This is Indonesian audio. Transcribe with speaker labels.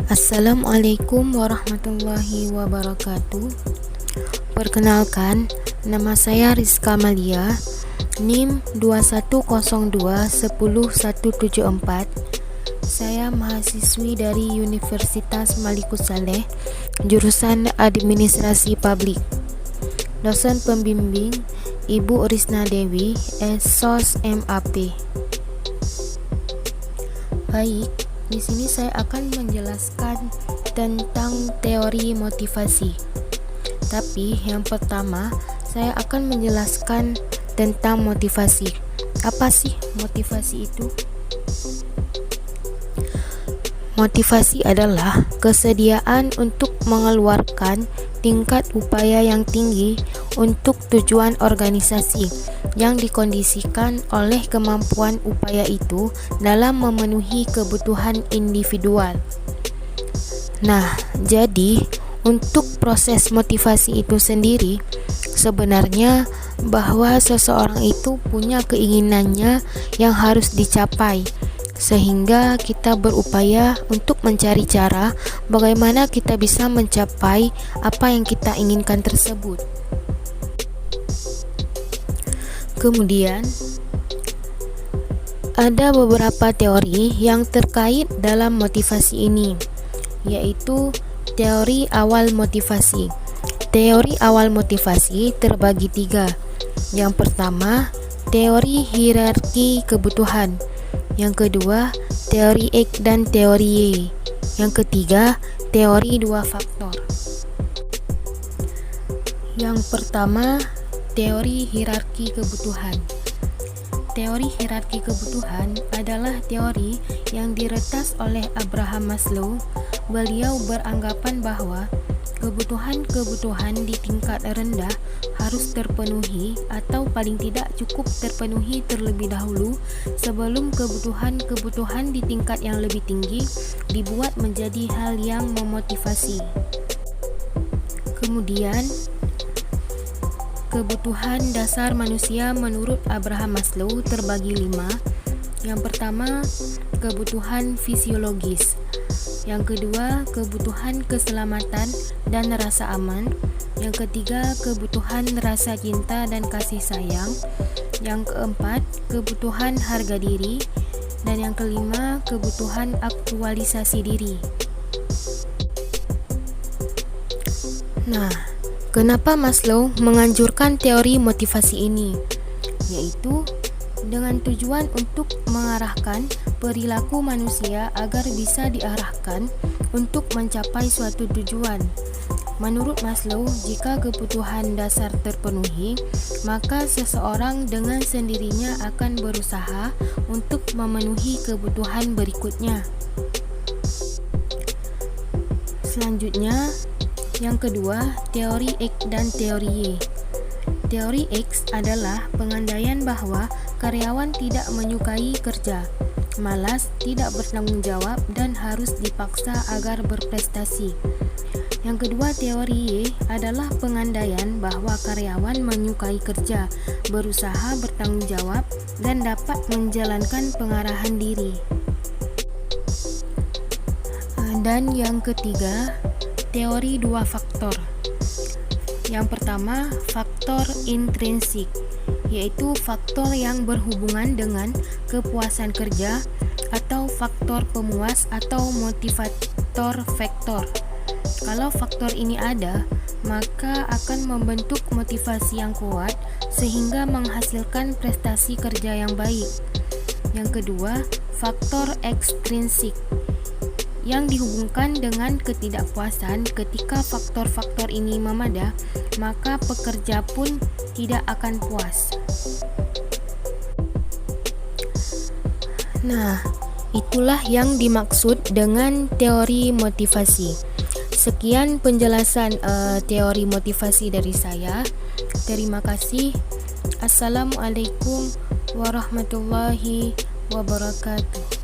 Speaker 1: Assalamualaikum warahmatullahi wabarakatuh. Perkenalkan, nama saya Rizka Malia, NIM 2102101174. Saya mahasiswi dari Universitas Malikus Saleh, jurusan Administrasi Publik. Dosen pembimbing Ibu Risna Dewi, SOS MAP. Baik, di sini saya akan menjelaskan tentang teori motivasi. Tapi yang pertama, saya akan menjelaskan tentang motivasi. Apa sih motivasi itu? Motivasi adalah kesediaan untuk mengeluarkan tingkat upaya yang tinggi untuk tujuan organisasi yang dikondisikan oleh kemampuan upaya itu dalam memenuhi kebutuhan individual. Nah, jadi untuk proses motivasi itu sendiri, sebenarnya bahwa seseorang itu punya keinginannya yang harus dicapai, sehingga kita berupaya untuk mencari cara bagaimana kita bisa mencapai apa yang kita inginkan tersebut. Kemudian, ada beberapa teori yang terkait dalam motivasi ini, yaitu teori awal motivasi. Teori awal motivasi terbagi 3. Yang pertama, teori hierarki kebutuhan. Yang kedua, teori X dan teori Y. Yang ketiga, teori 2 faktor. Yang pertama, teori hierarki kebutuhan. Teori hierarki kebutuhan adalah teori yang diretas oleh Abraham Maslow. Beliau beranggapan bahwa kebutuhan-kebutuhan di tingkat rendah harus terpenuhi atau paling tidak cukup terpenuhi terlebih dahulu sebelum kebutuhan-kebutuhan di tingkat yang lebih tinggi dibuat menjadi hal yang memotivasi. Kemudian, kebutuhan dasar manusia menurut Abraham Maslow terbagi 5. Yang pertama, kebutuhan fisiologis. Yang kedua, kebutuhan keselamatan dan rasa aman. Yang ketiga, kebutuhan rasa cinta dan kasih sayang. Yang keempat, kebutuhan harga diri. Dan yang kelima, kebutuhan aktualisasi diri. Nah, kenapa Maslow menganjurkan teori motivasi ini? Yaitu dengan tujuan untuk mengarahkan perilaku manusia agar bisa diarahkan untuk mencapai suatu tujuan. Menurut Maslow, jika kebutuhan dasar terpenuhi, maka seseorang dengan sendirinya akan berusaha untuk memenuhi kebutuhan berikutnya. Selanjutnya, yang kedua, teori X dan teori Y. Teori X adalah pengandaian bahwa karyawan tidak menyukai kerja, malas, tidak bertanggung jawab, dan harus dipaksa agar berprestasi. Yang kedua, teori Y adalah pengandaian bahwa karyawan menyukai kerja, berusaha, bertanggung jawab, dan dapat menjalankan pengarahan diri. Dan yang ketiga, teori 2 faktor. Yang pertama, faktor intrinsik, yaitu faktor yang berhubungan dengan kepuasan kerja, atau faktor pemuas atau motivator faktor. Kalau faktor ini ada, maka akan membentuk motivasi yang kuat sehingga menghasilkan prestasi kerja yang baik. Yang kedua, faktor ekstrinsik, yang dihubungkan dengan ketidakpuasan. Ketika faktor-faktor ini memada, maka pekerja pun tidak akan puas. Nah, itulah yang dimaksud dengan teori motivasi. Sekian penjelasan teori motivasi dari saya. Terima kasih. Assalamualaikum warahmatullahi wabarakatuh.